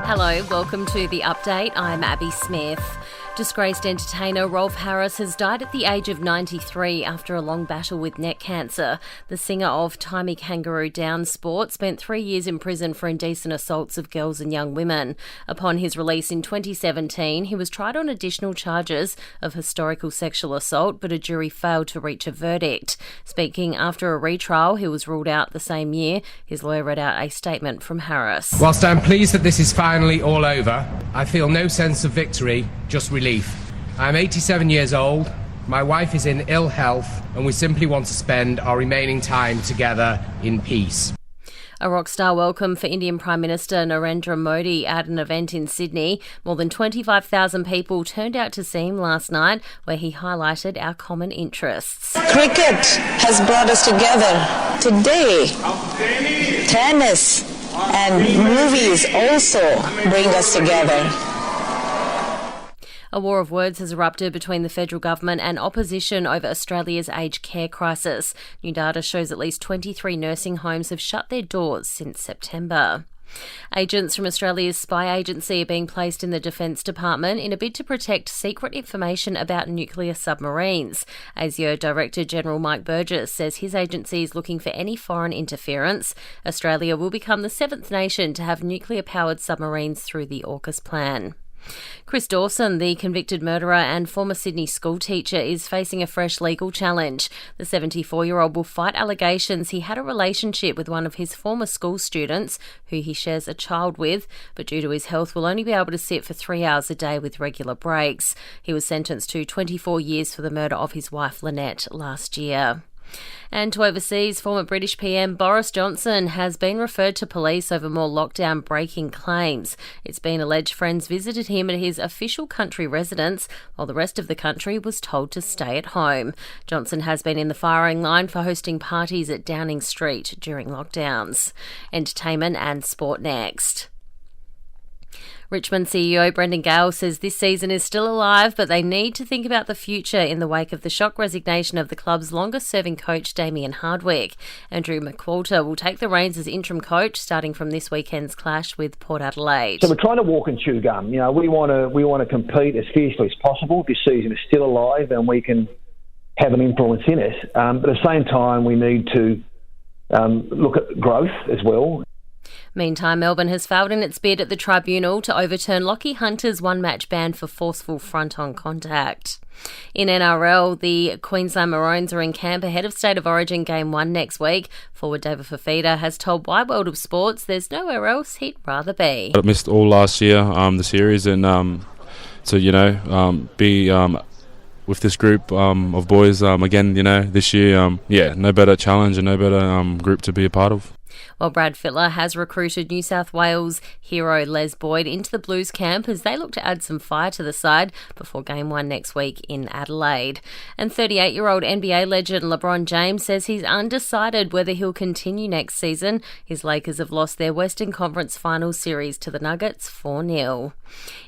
Hello, welcome to The Update. I'm Abby Smith. Disgraced entertainer Rolf Harris has died at the age of 93 after a long battle with neck cancer. The singer of Timey Kangaroo Down sport spent 3 years in prison for indecent assaults of girls and young women. Upon his release in 2017, he was tried on additional charges of historical sexual assault, but a jury failed to reach a verdict. Speaking after a retrial, he was ruled out the same year. His lawyer read out a statement from Harris. Whilst I'm pleased that this is finally all over, I feel no sense of victory, just relief. I'm 87 years old, my wife is in ill health, and we simply want to spend our remaining time together in peace. A rock star welcome for Indian Prime Minister Narendra Modi at an event in Sydney. More than 25,000 people turned out to see him last night, where he highlighted our common interests. Cricket has brought us together. Today, tennis and movies also bring us together. A war of words has erupted between the federal government and opposition over Australia's aged care crisis. New data shows at least 23 nursing homes have shut their doors since September. Agents from Australia's spy agency are being placed in the Defence Department in a bid to protect secret information about nuclear submarines. ASIO Director General Mike Burgess says his agency is looking for any foreign interference. Australia will become the 7th nation to have nuclear-powered submarines through the AUKUS plan. Chris Dawson, the convicted murderer and former Sydney schoolteacher, is facing a fresh legal challenge. The 74-year-old will fight allegations he had a relationship with one of his former school students, who he shares a child with, but due to his health will only be able to sit for 3 hours a day with regular breaks. He was sentenced to 24 years for the murder of his wife Lynette last year. And to overseas, former British PM Boris Johnson has been referred to police over more lockdown-breaking claims. It's been alleged friends visited him at his official country residence, while the rest of the country was told to stay at home. Johnson has been in the firing line for hosting parties at Downing Street during lockdowns. Entertainment and sport next. Richmond CEO Brendan Gale says this season is still alive, but they need to think about the future in the wake of the shock resignation of the club's longest-serving coach, Damien Hardwick. Andrew McQualter will take the reins as interim coach, starting from this weekend's clash with Port Adelaide. So we're trying to walk and chew gum. You know, we want to compete as fiercely as possible. This season is still alive, and we can have an influence in it. But at the same time, we need to look at growth as well. Meantime, Melbourne has failed in its bid at the tribunal to overturn Lockie Hunter's one-match ban for forceful front-on contact. In NRL, the Queensland Maroons are in camp ahead of State of Origin Game 1 next week. Forward David Fafita has told Wide World of Sports there's nowhere else he'd rather be. I missed all last year, the series, and be with this group of boys again, this year, no better challenge and no better group to be a part of. While Brad Fittler has recruited New South Wales hero Les Boyd into the Blues camp as they look to add some fire to the side before Game 1 next week in Adelaide. And 38-year-old NBA legend LeBron James says he's undecided whether he'll continue next season. His Lakers have lost their Western Conference Finals series to the Nuggets 4-0.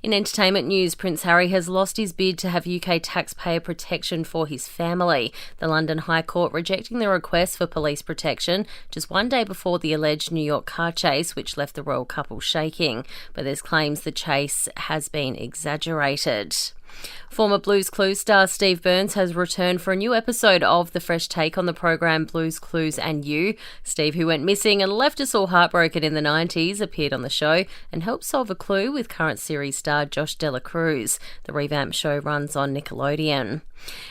In entertainment news, Prince Harry has lost his bid to have UK taxpayer protection for his family. The London High Court rejecting the request for police protection just one day before the alleged New York car chase, which left the royal couple shaking. But there's claims the chase has been exaggerated. Former Blues Clues star Steve Burns has returned for a new episode of the fresh take on the program Blues Clues and You. Steve, who went missing and left us all heartbroken in the 90s, appeared on the show and helped solve a clue with current series star Josh Dela Cruz. The revamped show runs on Nickelodeon.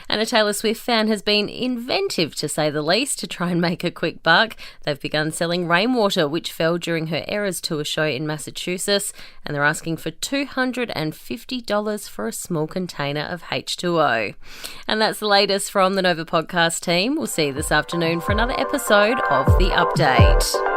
And a Taylor Swift fan has been inventive, to say the least, to try and make a quick buck. They've begun selling rainwater, which fell during her Eras Tour show in Massachusetts, and they're asking for $250 for a small container of H2O. And that's the latest from the Nova podcast team. We'll see you this afternoon for another episode of The Update.